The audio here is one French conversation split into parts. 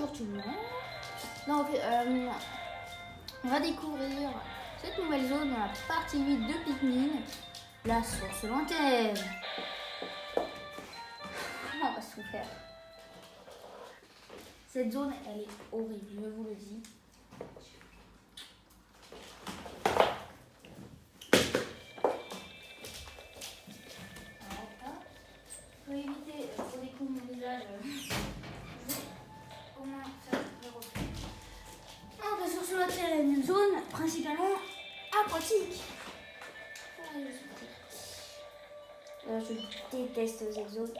Bonjour tout le monde. Donc, on va découvrir cette nouvelle zone dans la partie 8 de Pikmin, la source lointaine. On va se faire. Cette zone, elle est horrible, je vous le dis. Pour éviter, pour découvrir mon visage, comment faire le reflet. Donc, la source lointaine, une zone principalement aquatique. Je déteste cette zone.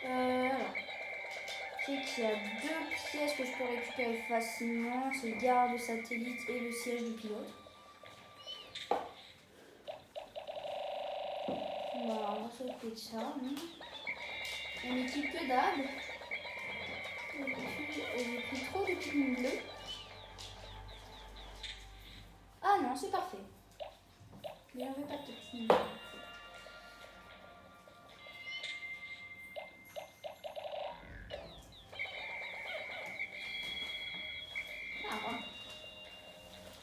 Je sais qu'il y a deux pièces que je peux récupérer facilement. C'est le garde satellite et le siège du pilote. Bah, on va s'occuper de ça. On n'équipe que d'ab. J'ai pris trop de Pikmin bleus. Ah non, c'est parfait. Mais on veut pas de Pikmin bleus.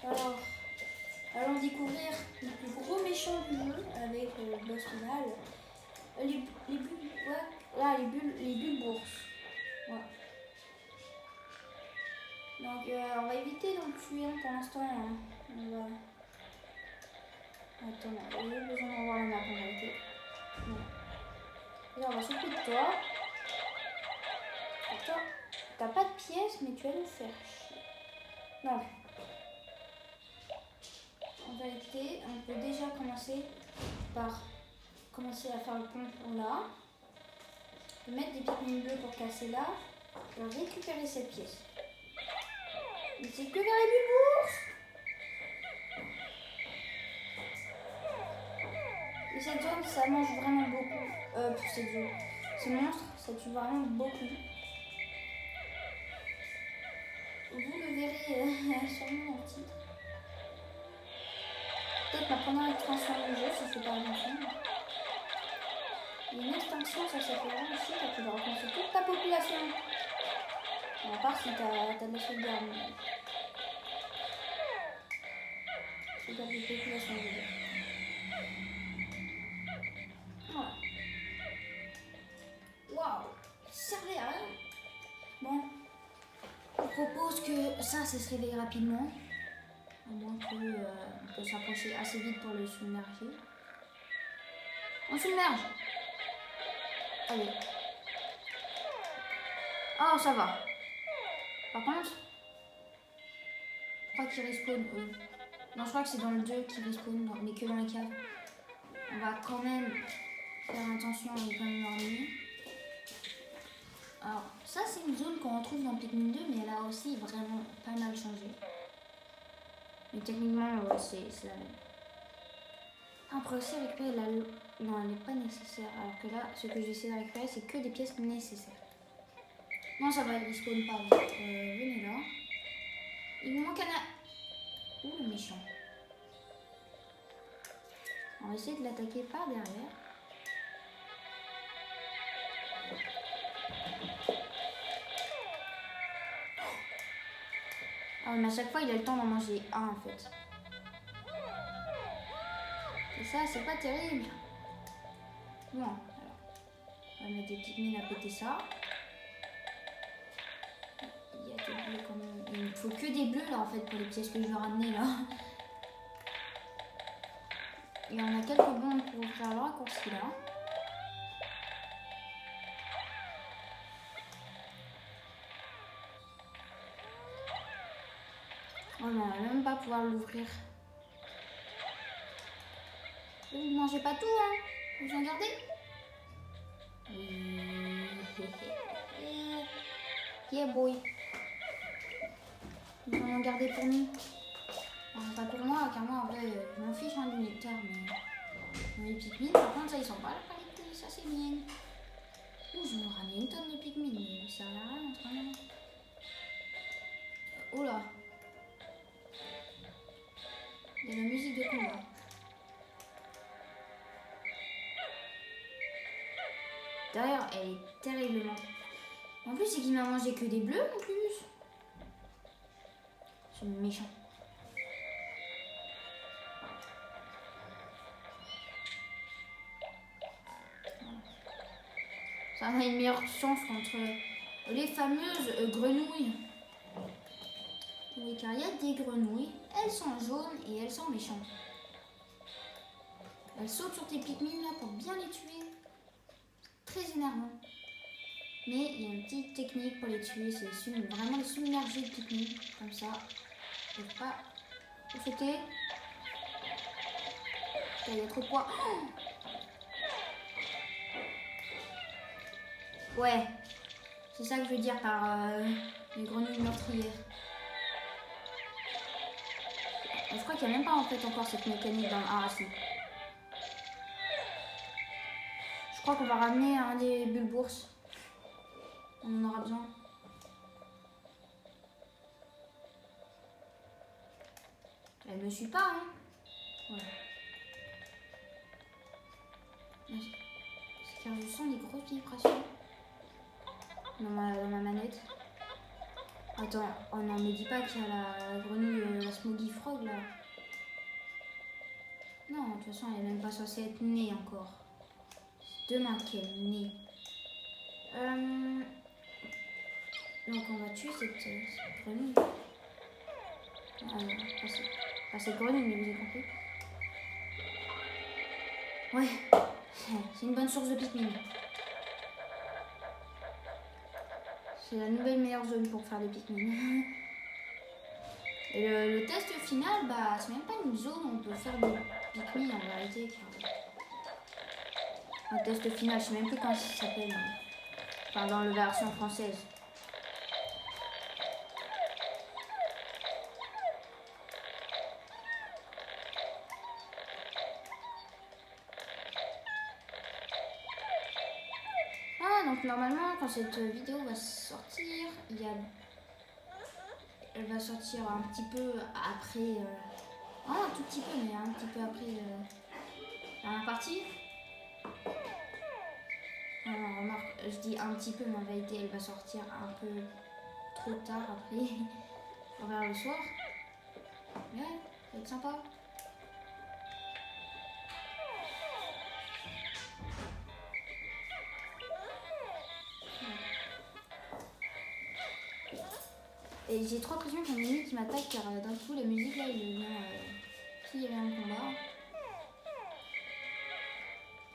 Alors, allons découvrir le plus gros méchant du jeu avec le boss final. Les bulles, ouais, là, les bulles bourses. Ouais. Donc, on va éviter d'en tuer un pour l'instant. Hein. On va... Attends, j'ai besoin d'en voir la map en vérité. Non. Là, on va s'occuper de toi. Attends, t'as pas de pièces, mais tu vas nous faire chier. Donc, en vérité, on peut déjà commencer à faire le pont pour là. On peut mettre des Pikmin bleus pour casser là. Et récupérer cette pièce. Mais c'est que vers les bulles bourses. Et cette zone, ça mange vraiment beaucoup. Pour cette zone. Ces monstres, ça tue vraiment beaucoup. Vous le verrez sûrement dans le titre. Peut-être ma première extension du jeu, si je fais pas attention. Une extension, ça fait vraiment chier quand tu dois recommencer toute ta population. À part si t'as de la sauvegarde. Sauvegarde de population, je veux dire. Voilà. Waouh, ça servait à rien. Bon, je propose que ça se réveille rapidement. À moins qu'on peut s'approcher assez vite pour le submerger. On submerge. Allez. Oh, ça va. Par contre, je crois qu'ils respawnent eux. Non, je crois que c'est dans le 2 qu'ils respawnent, mais que dans les caves. On va quand même faire attention avec quand même l'armée. Alors, ça c'est une zone qu'on retrouve dans Pikmin 2, mais elle a aussi vraiment pas mal changé. Mais techniquement, ouais, c'est la même. Après aussi récupérer la... Non, elle n'est pas nécessaire. Alors que là, ce que j'essaie de récupérer, c'est que des pièces nécessaires. Non, ça va, il ne spawn pas. Venez là. Il vous manque un... Ouh, le méchant. On va essayer de l'attaquer par derrière. Ah, mais à chaque fois, il a le temps d'en manger un, en fait. Et ça, c'est pas terrible. Bon, alors. On va mettre des petites mines à péter ça. Il y a des bleus quand même. Il ne faut que des bleus, là, en fait, pour les pièces que je vais ramener, là. Et on a quelques bombes pour faire le raccourci, là. Oh non, on va même pas pouvoir l'ouvrir. Vous ne mangez pas tout, hein? Vous en gardez? Yeah, boy. Vous en gardez pour nous? Enfin, pas pour moi, car moi, en vrai, je m'en fiche du nectar, mais les Pikmin, par contre, ça, ils sont pas à la qualité, ça, c'est bien. Ouh, je me ramener une tonne de Pikmin, mais ça sert à rien, vraiment. Oh là. Il y a la musique de combat. D'ailleurs, elle est terriblement... En plus, c'est qu'il m'a mangé que des bleus en plus. C'est méchant. Ça a une meilleure chance contre les fameuses grenouilles. Oui, car il y a des grenouilles. Elles sont jaunes et elles sont méchantes. Elles sautent sur tes Pikmin là pour bien les tuer. Très énervant. Mais il y a une petite technique pour les tuer. C'est vraiment les submerger de Pikmin. Comme ça. Il ne faut pas sauter. Il y a trop de poids. Ouais. C'est ça que je veux dire par les grenouilles meurtrières. Je crois qu'il n'y a même pas en fait encore cette mécanique dans Arassi. Je crois qu'on va ramener un des bulles-bours. On en aura besoin. Elle me suit pas, hein. Voilà. C'est car je sens les grosses vibrations dans ma manette. Attends, oh non, me dis pas qu'il y a la grenouille, la Smoggy Frog là. Non, de toute façon, elle est même pas censée être née encore. C'est demain qu'elle est née. Donc on va tuer cette grenouille. Pas cette grenouille, mais vous avez compris. Ouais, c'est une bonne source de Pikmin. C'est la nouvelle meilleure zone pour faire des Pikmin. Et le test final, bah, c'est même pas une zone où on peut faire des Pikmin en vérité. Un test final, je sais même plus comment ça s'appelle. Enfin, dans la version française. Ah, donc normalement, quand cette vidéo va sortir, elle va sortir un petit peu après... un tout petit peu, mais un petit peu après la partie. Non, remarque, je dis un petit peu, mais en vérité, elle va sortir un peu trop tard après, vers le soir. Mais ouais, ça va être sympa. Et j'ai trop l'impression qu'il y a une ennemi qui m'attaque car d'un coup la musique là il devient s'il y avait un combat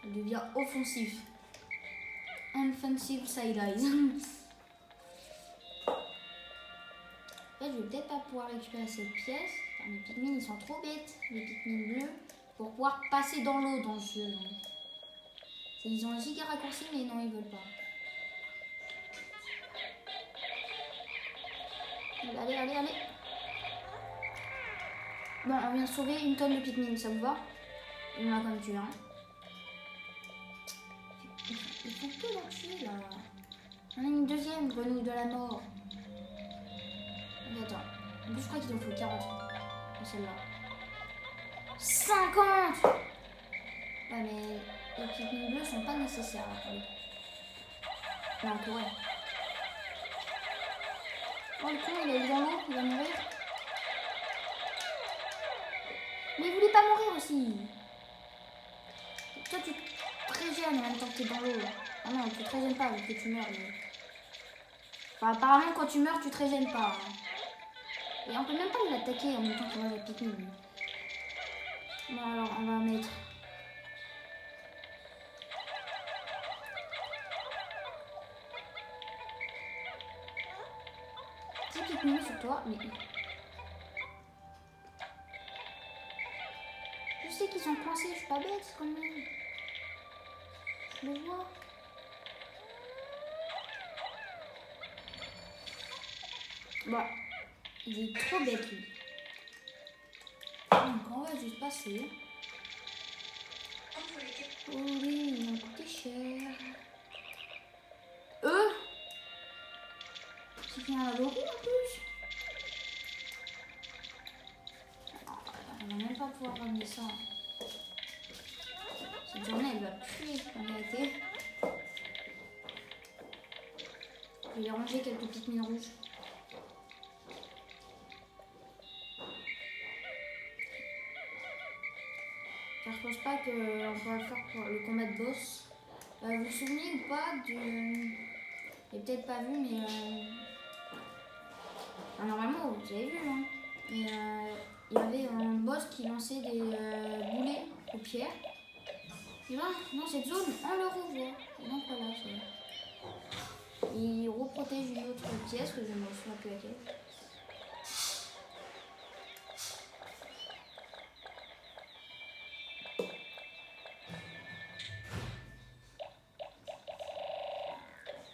il devient offensif. Offensive side eyes. En fait, je vais peut-être pas pouvoir récupérer cette pièce car mes Pikmin ils sont trop bêtes, les Pikmin bleus, pour pouvoir passer dans l'eau dans ce jeu. Ils ont un giga raccourci mais non ils veulent pas. Allez, allez, allez. Bon, on vient de sauver une tonne de Pikmin, ça vous va? On en a quand même tué un. Il faut que l'en tuer là. On a une deuxième grenouille de la mort. Attends. En plus, je crois qu'il en faut 40. Celle-là. 50! Ouais, mais les Pikmin bleus sont pas nécessaires. Donc, ouais. Oh, le con, il est dans l'eau, il va mourir. Mais il voulait pas mourir aussi. Toi, tu te régènes en même temps que t'es dans l'eau. Ah non, tu te régènes pas parce que tu meurs. Mais... Enfin, apparemment, quand tu meurs, tu te régènes pas. Hein. Et on peut même pas l'attaquer en même temps qu'il mange la Pikmin. Bon, alors, on va mettre... Petit Pikmin sur toi, mais... Je sais qu'ils sont coincés, je suis pas bête quand même. Je le vois. Bon, il est trop bête lui. Donc on va juste passer. Oh oui, ils ont coûté cher. Eux, c'est qu'il y en a beaucoup en plus. On va même pas pouvoir ramener ça. Cette journée elle va puer en vérité. Je vais ranger quelques Pikmin rouges. Car je pense pas qu'on pourra le faire pour le combat de boss. Vous vous souvenez ou pas du... J'ai peut-être pas vu, mais... Enfin, normalement, vous avez vu, hein. Mais il y avait un boss qui lançait des boulets aux pierres. Et là, dans cette zone, on le revoit. Et donc voilà, il reprotège une autre pièce que je ne me souviens plus laquelle.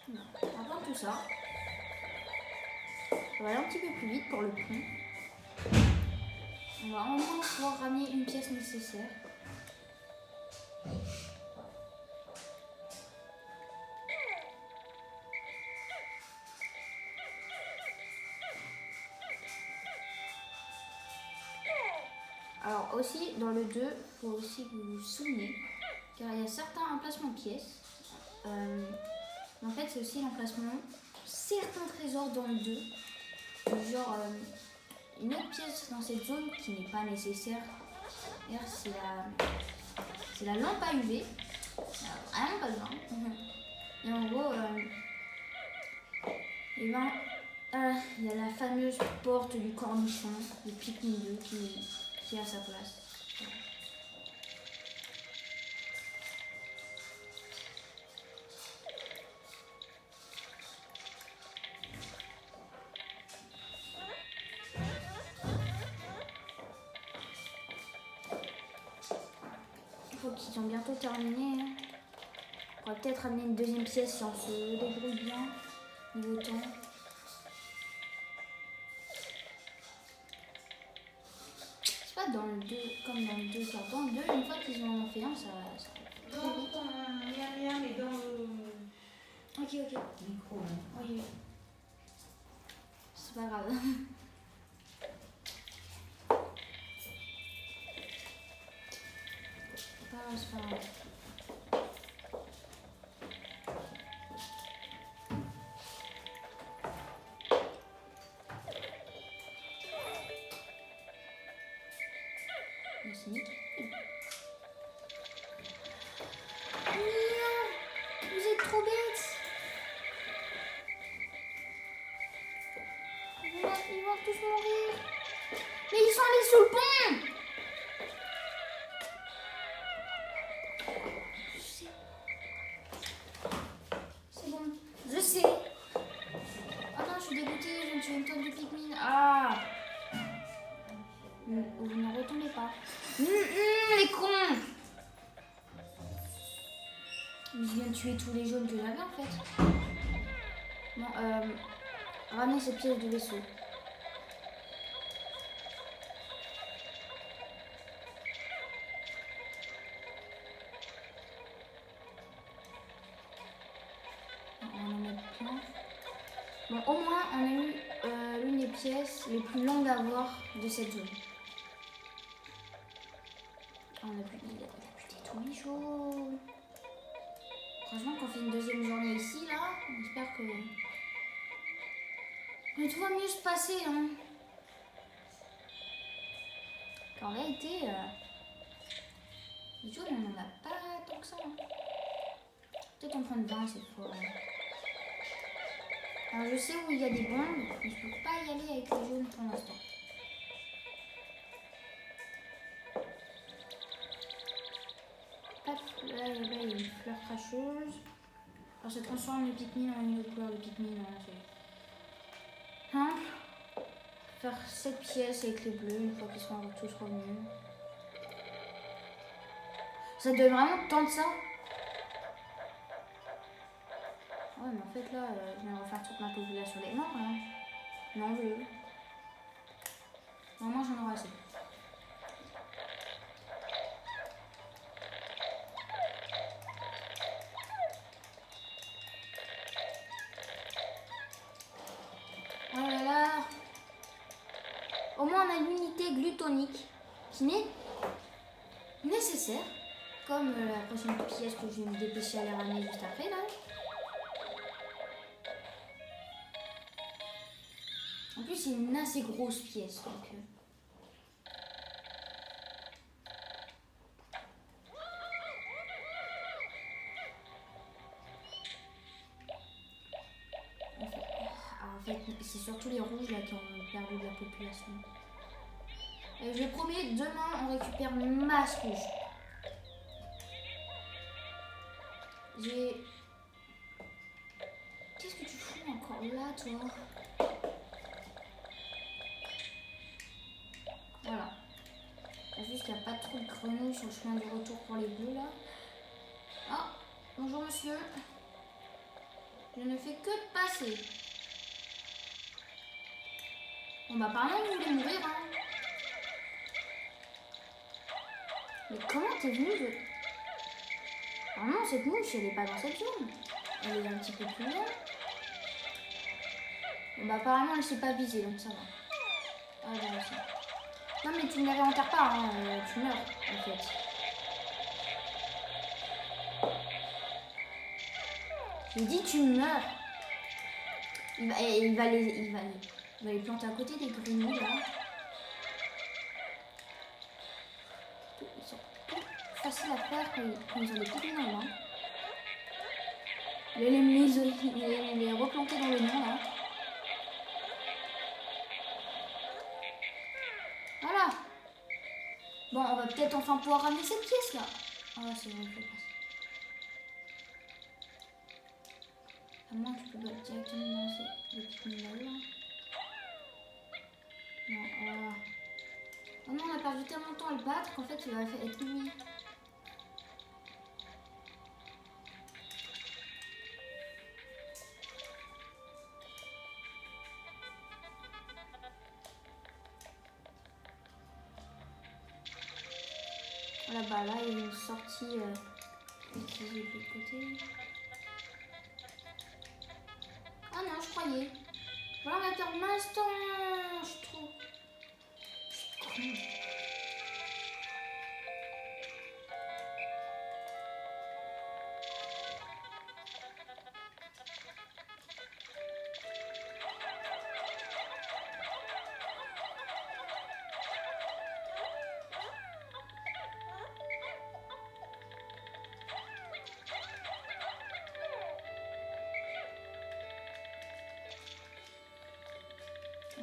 On va prendre tout ça. On va aller un petit peu plus vite pour le pont. On va enfin pouvoir ramener une pièce nécessaire. Alors aussi, dans le 2, il faut aussi que vous vous souveniez, car il y a certains emplacements de pièces. En fait, c'est aussi l'emplacement certains trésors dans le 2. Genre, une autre pièce dans cette zone qui n'est pas nécessaire, c'est la lampe à UV. Vraiment pas besoin. Et en gros, il y a la fameuse porte du cornichon, le Pikmin 2 qui est à sa place. Il faut qu'ils ont bientôt terminé. On pourra peut-être amener une deuxième pièce si on se débrouille bien niveau temps. C'est pas dans le 2 comme dans le 2, car dans le 2, une fois qu'ils en ont fait un, ça Non, il n'y a rien, mais dans le Ok. micro. Oui. C'est pas grave. C'est pas grave. C'est nickel. Non, vous êtes trop bêtes. Ils vont tous mourir. Mais ils sont allés sous le pont. Je sais. C'est bon, je sais. Oh non, je suis dégoûtée, je me suis une tonne de Pikmin. Ah. Vous ne retombez pas. Les cons! Je viens de tuer tous les jaunes que j'avais en fait. Bon, ramenez cette pièce de vaisseau. On va en mettre plein. Bon, au moins, on a eu l'une des pièces les plus longues à voir de cette zone. On a buté tous les jours. Franchement, qu'on fait une deuxième journée ici, là, j'espère que... Mais tout va mieux se passer, hein. En réalité, les jours, on n'en a pas tant que ça. Hein. Peut-être en prendre 20 cette fois. Alors, je sais où il y a des bombes, mais je peux pas y aller avec les jaunes pour l'instant. Là, il y a une fleur cracheuse. Alors, ça transforme le Pikmin en une autre couleur de Pikmin. Hein, faire 7 pièces avec les bleus une fois qu'ils seront tous revenus. Ça donne vraiment tant de ça? Ouais, mais en fait, là, je vais refaire toute ma population des morts. Hein. Non, bleu. Normalement, j'en aurai assez. Oh là là. Au moins on a l'unité glutonique qui n'est nécessaire, comme la prochaine pièce que je vais me dépêcher à aller ramener juste après là. En plus, c'est une assez grosse pièce. Donc, en fait c'est surtout les rouges là qui ont perdu de la population. Je promets, demain on récupère masse rouge. Qu'est-ce que tu fous encore là, toi? Voilà. Juste qu'il n'y a pas trop de grenouilles sur le chemin du retour pour les bleus là. Ah, bonjour monsieur. Je ne fais que de passer. Bon bah apparemment vous voulez mourir hein. Mais comment t'es venu de... Ah non, cette mouche elle est pas dans cette zone. Elle est un petit peu plus loin. Bon bah apparemment elle s'est pas visée donc ça va. Ah là aussi. Non mais tu ne les réenterres pas hein, tu meurs en fait. J'ai dit tu meurs. Il va les planter à côté des grenouilles là. Ils sont faciles à faire quand ils ont des petites mains là. Il va les replanter dans le mur là. Voilà. Bon, on va peut-être enfin pouvoir ramener cette pièce là. Ah c'est vrai, je peux passer. À moins que tu peux directement lancer le petit minéral là. Non, oh non, on a perdu tellement de temps à le battre qu'en fait il va être nuit. Voilà, bah là il y a une sortie utilisée de l'autre côté. Ah non, je croyais. Voilà, on va perdre masse temps, je trouve. Je suis con.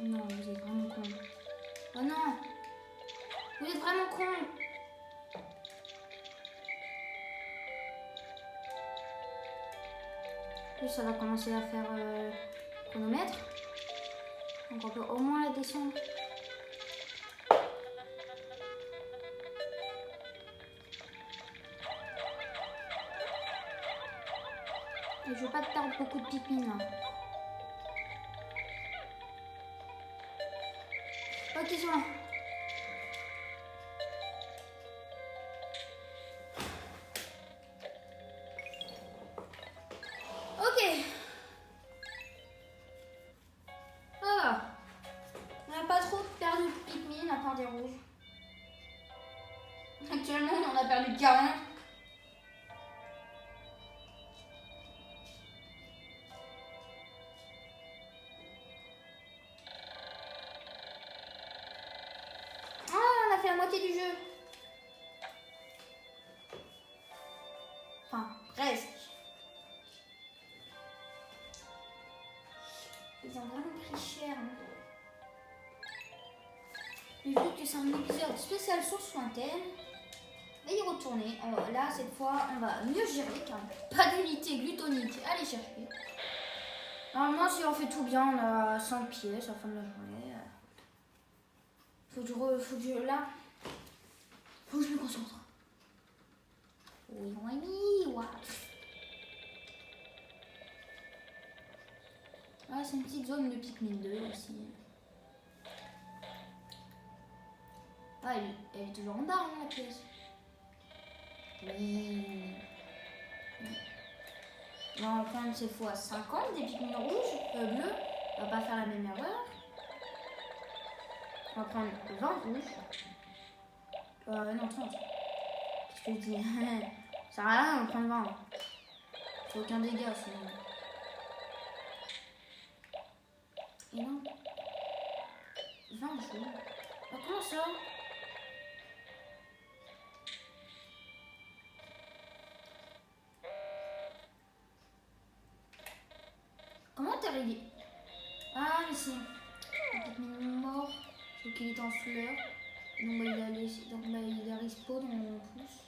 Oh non, vous êtes vraiment con. Oh non, vous êtes vraiment con. Plus ça va commencer à faire chronomètre. Donc on peut au moins la descendre. Et je veux pas perdre beaucoup de pipines là. Ok, c'est bon. Ok. Ah. On n'a pas trop perdu de Pikmin à part des rouges. Actuellement, on en a perdu 40. Ah, on a fait la moitié du jeu. Enfin, presque. Ils ont vraiment pris cher. Hein. Mais vu que c'est un épisode spécial sur Swanten, on va y retourner. Alors là, cette fois, on va mieux gérer car pas d'unité glutonique à aller chercher. Normalement, si on fait tout bien, on a 5 pièces à la fin de la journée. Faut que je me concentre. Oui, ouais. Ah, c'est une petite zone de Pikmin 2 aussi. Ah, elle est toujours en bas, hein, la pièce. Oui. On va en prendre cette fois 50 des Pikmin rouges, bleus. On va pas faire la même erreur. On va prendre 20 rouges. Non, 30. Qu'est-ce que je dis? Ça sert à rien, on prend 20. Faut aucun dégât sinon. Et non. 20 jours. Oh, comment ça? Comment t'es arrivé? Ah, mais c'est un Pikmin mort. Donc il est en fleurs. Donc il a respawn dans mon pouce.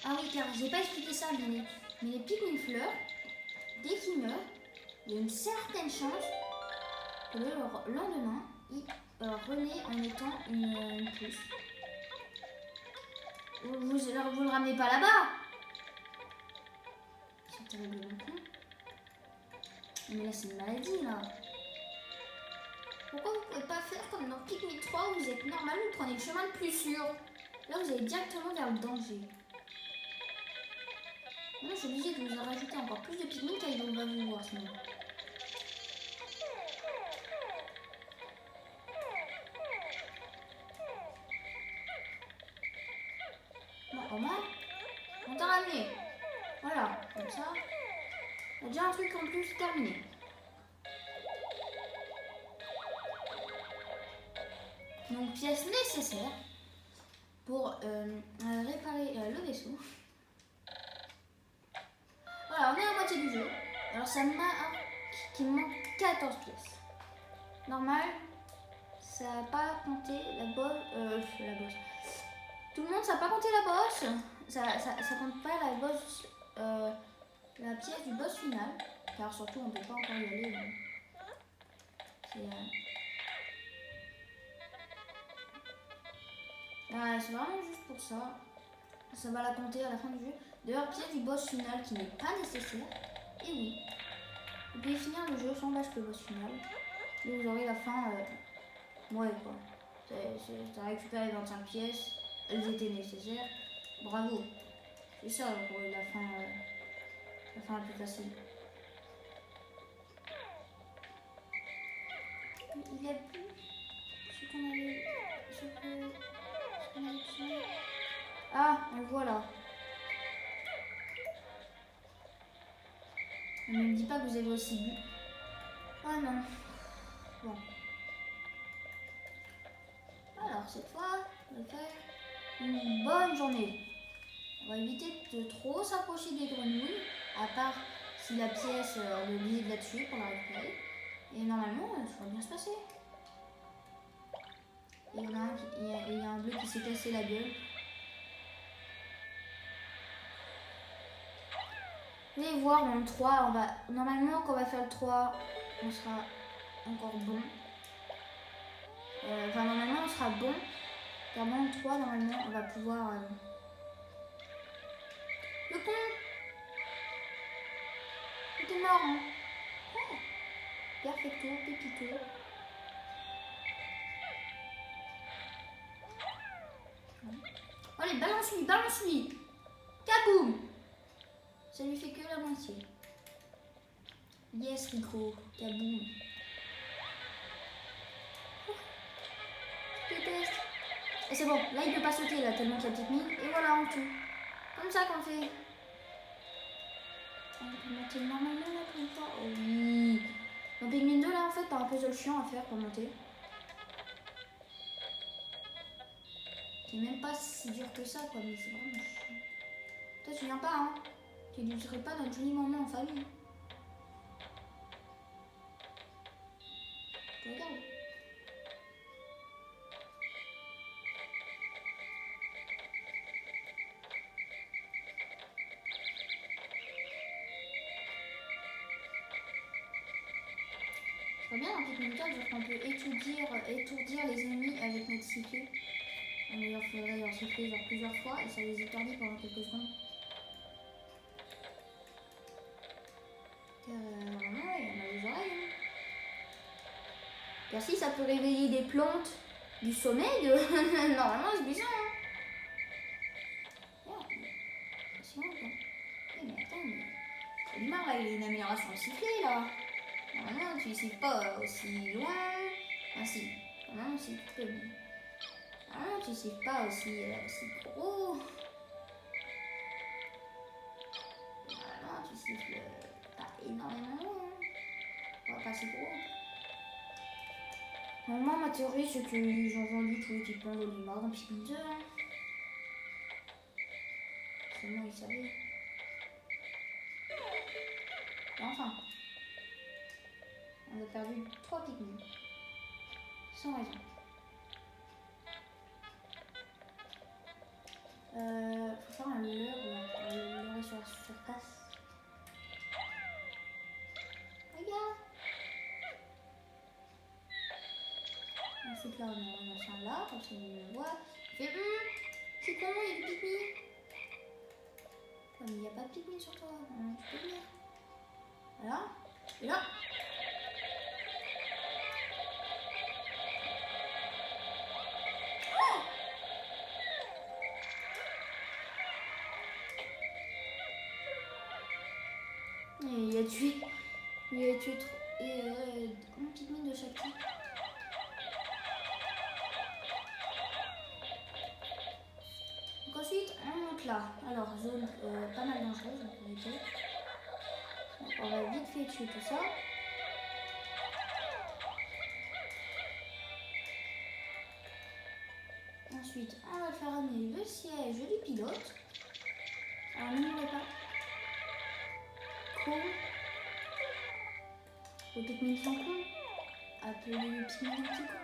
Ah oui, car j'ai pas expliqué ça, mais les Pikmin fleurs, dès qu'ils meurent, il y a une certaine chance que le lendemain, il renaît en étant une pousse. Vous le ramenez pas là-bas. C'est terriblement con. Mais là, c'est une maladie, là. Pourquoi vous pouvez pas faire comme dans Pikmin 3 où vous êtes normal, vous prenez le chemin le plus sûr? Là, vous allez directement vers le danger. Là, je suis obligée de vous en rajouter encore plus de Pikmin car il va vous voir sinon. Bon, Omar, on t'a ramené. Voilà, comme ça. On a déjà un truc en plus terminé. Donc, pièce nécessaire pour réparer le vaisseau. Voilà, on est à la moitié du jeu. Alors, ça marque qu'il manque 14 pièces. Normal, ça n'a pas compté la bosse. Tout le monde, ça n'a pas compté la bosse. Ça compte pas la bosse, la pièce du boss final. Car surtout, on ne peut pas encore y aller. C'est vraiment juste pour ça. Ça va la compter à la fin du jeu. D'ailleurs, pièce du boss final qui n'est pas nécessaire. Et oui. Vous pouvez finir le jeu sans battre le boss final. Et vous aurez la fin. Ouais, quoi. T'as récupéré 25 pièces. Elles étaient nécessaires. Bravo. C'est ça pour la fin la plus facile. Il y a plus ce qu'on avait. Ce qu'on avait besoin. Ah, on le voit là. Ne me dis pas que vous avez aussi bu. Ah non. Bon. Alors cette fois, on va faire une bonne journée. On va éviter de trop s'approcher des grenouilles, à part si la pièce on est obligé de la tuer pour la récupérer. Et normalement, ça va bien se passer. Et il y a un bleu qui s'est cassé la gueule. Vous allez voir dans le 3, normalement quand on va faire le 3, on sera encore bon. Normalement on sera bon. Car dans le 3, normalement on va pouvoir... Le con! C'était marrant. Oh. Perfecto, pépito. Allez, balance-lui! Kaboum! Ça lui fait que la moitié. Yes, Rico. Kaboum. Je déteste. Et c'est bon, là il peut pas sauter là, tellement qu'il y a petite mine. Et voilà, on tue. Comme ça qu'on fait. On peut monter normalement là tout le temps. Oh oui. Dans Pikmin 2 là en fait, t'as un puzzle chiant à faire pour monter. C'est même pas si dur que ça quoi, mais c'est vraiment chiant. Toi tu viens pas hein. Tu ne serais pas notre joli moment en famille. Regarde. C'est bien dans Pikmin 4 qu'on peut étourdir les ennemis avec notre sifflet. Mais il faudrait leur siffler genre plusieurs fois et ça les étourdit pendant quelques secondes. Normalement, il y en a les oreilles. Hein. Car si ça peut réveiller des plantes du sommeil, normalement c'est bizarre. Hein. Sinon, mais attends, mais l'humain là, il a une amélioration de sifflet là. Normalement, tu ne siffles pas aussi loin. Ah si, normalement c'est tout peu. Normalement, tu ne siffles pas aussi gros. Normalement, tu siffles pas énormément. Pas si gros. Moi, ma théorie, c'est qu'ils ont vendu tout l'équipement de Limar dans Pikmin 2. Hein. Seulement, ils savaient. Et enfin, on a perdu 3 Pikmin. Sans raison. Faut faire un leurre là. Le leurre sur la surface. Regarde. Ensuite là on a un machin là, comme ça on le voit. Il fait c'est comment il y a du Pikmin. Mais il n'y a pas de Pikmin sur toi, tu peux venir. Voilà. Et là. Et il a tué un Pikmin de chaque type. Donc ensuite on monte là. Alors zone pas mal dangereuse en vérité. On va vite fait tuer tout ça. Ensuite on va faire amener le siège du pilote. Alors n'oubliez pas. Con. Le Pikmin sans con. Appelez le Pikmin petit con.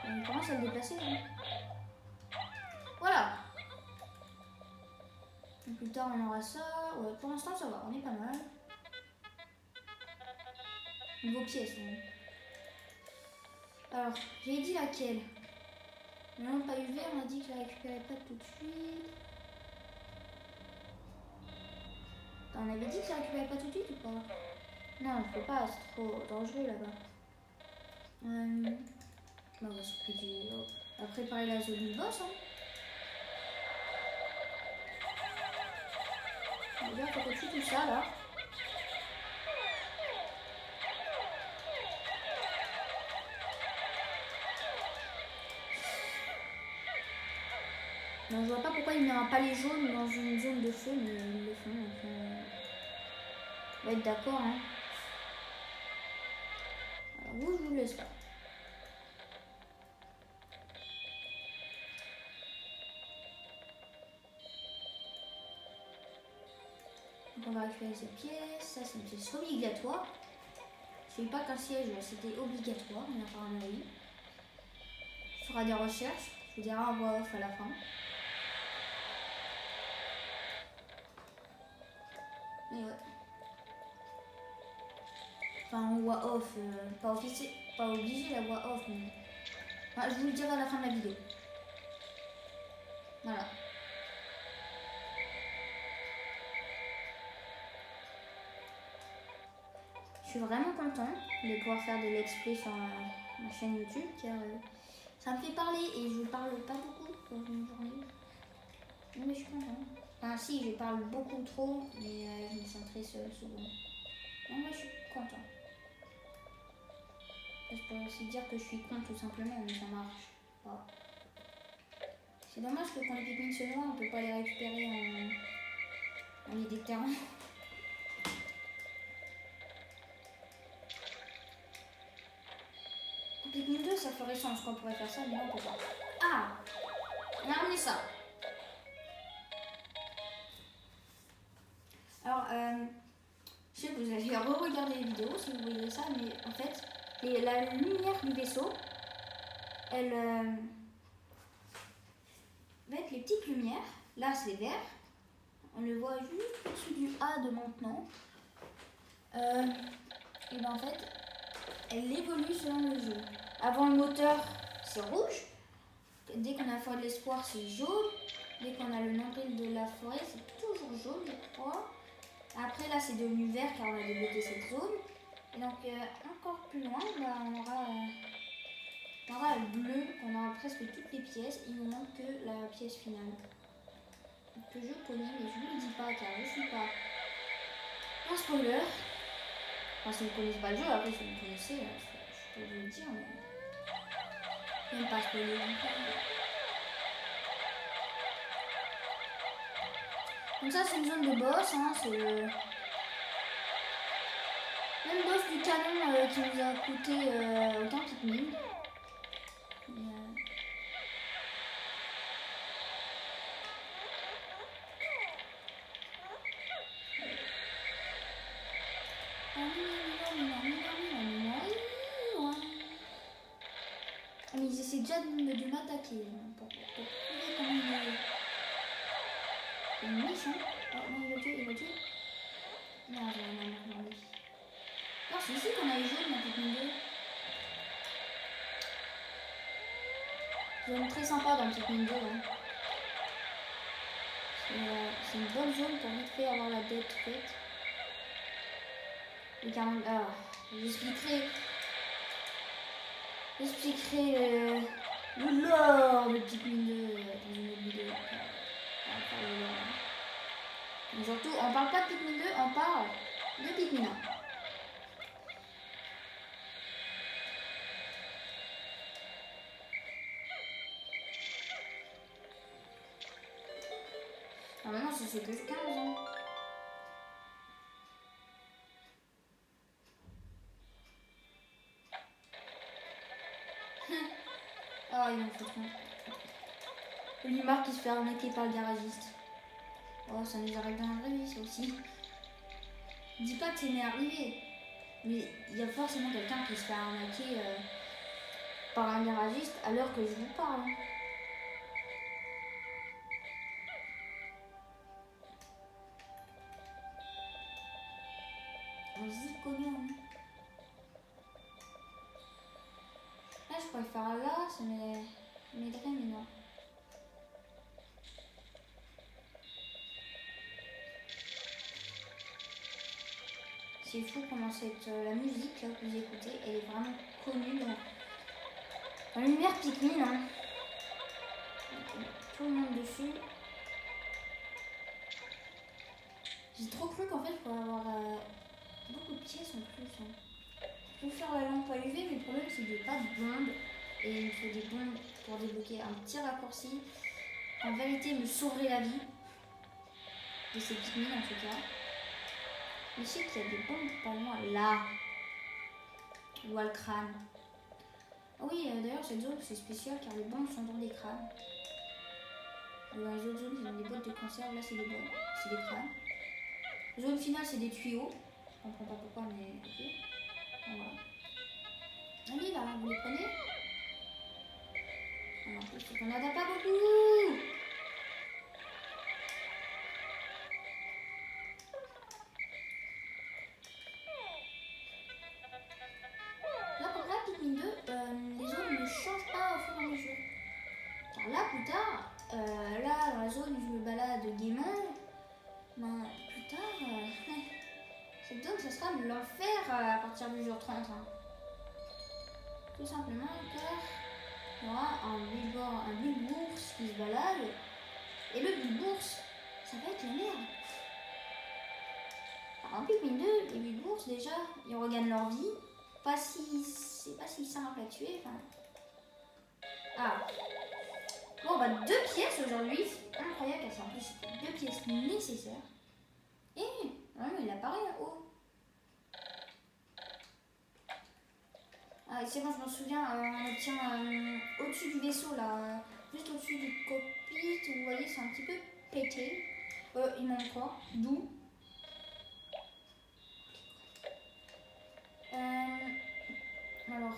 On commence à le déplacer là. Voilà. Et plus tard on aura ça. Ouais, pour l'instant ça va, on est pas mal. Niveau pièces. Hein. Alors, j'ai dit laquelle. Non, pas UV, on m'a dit que je la récupérais pas tout de suite. On avait dit que je la récupérais pas tout de suite ou pas? Non, je peux pas, c'est trop dangereux là-bas. On va s'occuper du... On va préparer la zone du boss. Hein. Déjà, faut qu'on tue tout ça là. Non, je vois pas pourquoi il n'y aura pas les jaunes dans une zone de feu, mais ils le font. Donc, on va être d'accord. Hein. Alors, vous, je vous laisse pas. Donc, on va récupérer ces pièces. Ça, c'est une pièce obligatoire. Je ne sais pas qu'un siège, c'était obligatoire, mais apparemment oui. On fera des recherches. Je vous dirai en voix off à la fin. Mais ouais. Enfin, en voix off, pas obligé la voix off, mais... Enfin, je vous le dirai à la fin de la vidéo. Voilà. Je suis vraiment content de pouvoir faire des let's play sur ma chaîne YouTube, car ça me fait parler et je parle pas beaucoup dans une journée. Mais je suis contente. Enfin si, je parle beaucoup trop, mais je me sens très seule souvent. Non, mais je suis contente. Je peux aussi dire que je suis con tout simplement, mais ça marche pas. C'est dommage que quand les Pikmin se noient, on peut pas les récupérer en les déterrant. Pikmin 2, ça ferait sens qu'on pourrait faire ça, mais là on peut pas. Ah, on a ramené ça. Alors, je sais que vous allez re-regarder les vidéos si vous voyez ça, mais en fait, la lumière du vaisseau, elle va être les petites lumières. Là, c'est vert. On le voit juste au-dessus du A de maintenant. Et bien en fait, elle évolue selon le jeu. Avant le moteur, c'est rouge. Dès qu'on a la forêt de l'espoir, c'est jaune. Dès qu'on a le nombril de la forêt, c'est toujours jaune, je crois. Après, là, c'est devenu vert car on a débloqué cette zone. Et donc, encore plus loin, bah, on aura le bleu. On aura presque toutes les pièces. Il nous manque que la pièce finale. Que je connais, mais je ne vous le dis pas car je ne suis pas un spoiler. Enfin, si vous ne connaissez pas le jeu, après, si vous connaissez, je peux vous le dire, mais... Même pas spoiler. Donc ça c'est une zone de boss, hein, c'est le même boss du canon qui nous a coûté autant Pikmin. Mais ils essaient déjà de m'attaquer pour prouver comment il est méchant. Oh non, il va tuer. Non, non. Non, c'est ici qu'on a les jaunes dans Pikmin 2. Zone très sympa dans Pikmin 2. Hein. C'est une bonne zone pour vite fait avoir la dette faite. Et car, j'expliquerai le lore de Pikmin 2 dans une autre vidéo. On va faire le lore. Mais surtout, on parle pas de Pikmin 2, on parle de Pikmin 1. Ah maintenant c'est que 15 ans. Ah il en faut trop. Limar qui se fait arnaquer par le garagiste. Oh ça nous arrive dans la vraie vie ça aussi. Dis pas que c'est m'est arrivé. Mais il y a forcément quelqu'un qui se fait arnaquer par un garagiste à l'heure que je vous parle. Zirconium. Là je pourrais faire là, ça m'aiderait mais non. C'est fou comment la musique là, que vous écoutez, elle est vraiment connue dans l'univers Pikmin. Hein. Tout le monde dessus. J'ai trop cru qu'en fait, il faut avoir beaucoup de pièces en plus. Hein. Je peux faire la lampe à UV, mais le problème c'est qu'il n'y a pas de bombes. Et il me faut des bombes pour débloquer un petit raccourci. En vérité, me sauverait la vie. De ces Pikmin en tout cas. Je sais qu'il y a des bombes pas loin là. Ou à le crâne. Ah oui, d'ailleurs, cette zone c'est spécial car les bombes sont dans des crânes. Dans les autres zones, ils ont des boîtes de conserve. Là, c'est des bombes, c'est des crânes. La zone finale, c'est des tuyaux. Je comprends pas pourquoi, mais ok. Voilà. Allez là, vous les prenez. Alors, en plus, c'est qu'on n'en a pas beaucoup. Là, pour la Pikmin 2, les zones ne changent pas au fur et à mesure. Car là, plus tard, là, dans la zone où je me balade gaiement, ben, plus tard, cette zone, ça sera l'enfer à partir du jour 30. Hein. Tout simplement car il y aura un Bulbours qui se balade. Et le Bulbours, ça va être la merde. Alors, en Pikmin 2, les Bulbours, déjà, ils regagnent leur vie. C'est pas si simple à tuer. Enfin... Ah. Bon, bah 2 pièces aujourd'hui. C'est incroyable qu'elle en plus 2 pièces nécessaires. Et non, mais il apparaît en haut. Ah, c'est bon, je m'en souviens. On obtient au-dessus du vaisseau, là. Juste au-dessus du cockpit. Vous voyez, c'est un petit peu pété. Il manque quoi? D'où alors.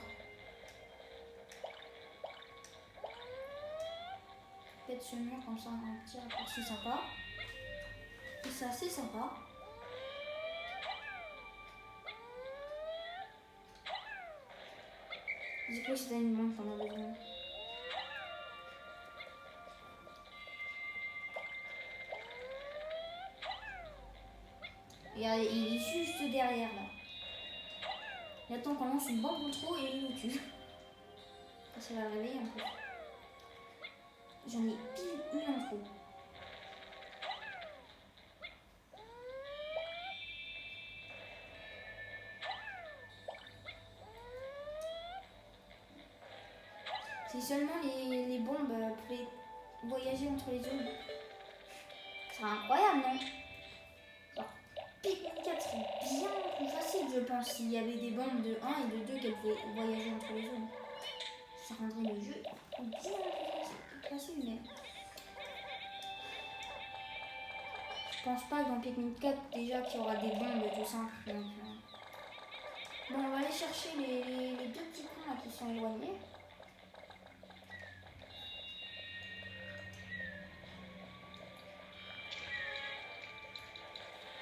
Peut-être ce mur comme ça, un petit raccourci sympa. Et c'est assez sympa. J'ai cru que c'était une bombe pendant 2 secondes. Et il est juste derrière là. Il attend qu'on lance une bombe ou trop et il nous tue. Ça va réveiller un peu. J'en ai pile une en trop. Si seulement les bombes pouvaient voyager entre les zones. C'est incroyable, non? Genre, Pikmin 4 serait bien plus facile, je pense, s'il y avait des bombes de 1 et de 2 qu'elles pouvaient voyager entre les zones. Ça rendrait le jeu bien plus facile, mais... Je pense pas que dans Pikmin 4, déjà, qu'il y aura des bombes tout simple. Donc, bon, on va aller chercher les deux petits cons là qui sont éloignés.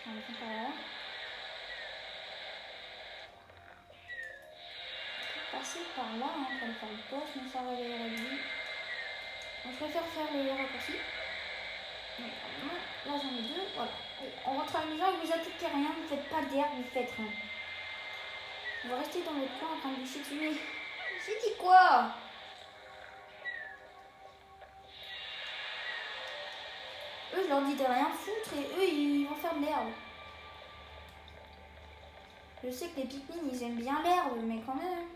On va par là. On va passer par là pour aller faire le boss, mais ça réveillerait lui. Je préfère faire le raccourci. Là j'en ai deux, voilà. On rentre à la maison et vous attaquez rien, vous faites pas d'air, vous faites rien. On va rester dans votre coin en train de boucher dessus, mais j'ai dit quoi? Eux je leur dis de rien foutre et eux ils vont faire de l'herbe. Je sais que les Pikmin ils aiment bien l'herbe, mais quand même.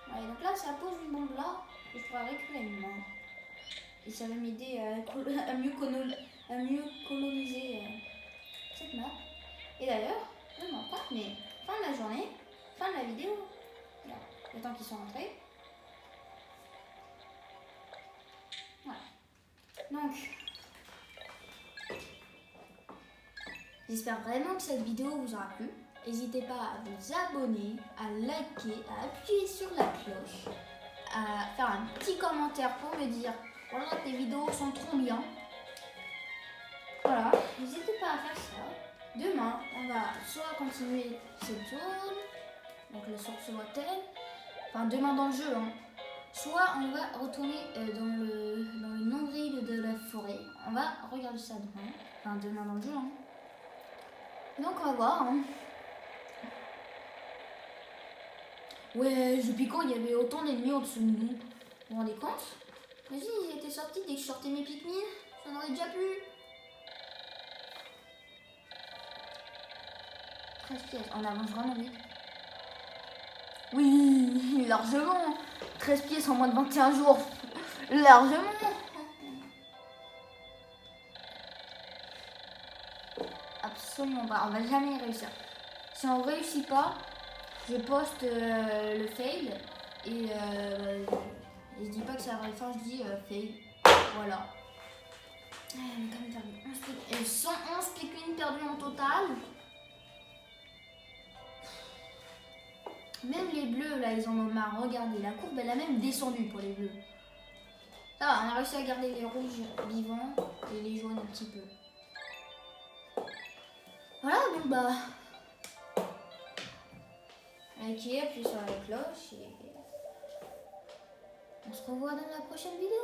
Ouais, donc là ça pose une bombe là, et je pourrais récupérer une main. Et ça va m'aider à mieux coloniser cette map. Et d'ailleurs, je me rends compte, mais fin de la journée, fin de la vidéo, regarde, le temps qu'ils sont rentrés. Voilà. Donc, j'espère vraiment que cette vidéo vous aura plu. N'hésitez pas à vous abonner, à liker, à appuyer sur la cloche, à faire un petit commentaire pour me dire voilà, tes vidéos sont trop bien. Voilà, n'hésitez pas à faire ça. Demain, on va soit continuer cette zone, donc la source lointaine, enfin demain dans le jeu, hein. Soit on va retourner dans le nombril de la forêt. On va regarder ça demain, enfin demain dans le jeu. Hein. Donc on va voir. Hein. Ouais, je pico, il y avait autant d'ennemis au-dessous de nous. Vous vous rendez compte? Vas-y, ils étaient sortis dès que je sortais mes Pikmin. J'en aurais déjà plus. 13 pièces, on avance vraiment vite. Oui, largement. 13 pièces en moins de 21 jours. Largement. Absolument pas, on va jamais y réussir. Si on réussit pas, je poste le fail et je dis pas que c'est la vraie fin, je dis fail. Voilà. On a quand même perdu 111 Pikmin perdus en total. Même les bleus, là, ils en ont marre. Regardez, la courbe, elle a même descendu pour les bleus. Ça va, on a réussi à garder les rouges vivants et les jaunes un petit peu. Voilà, donc bah... Likez, appuyez sur la cloche et... On se revoit dans la prochaine vidéo.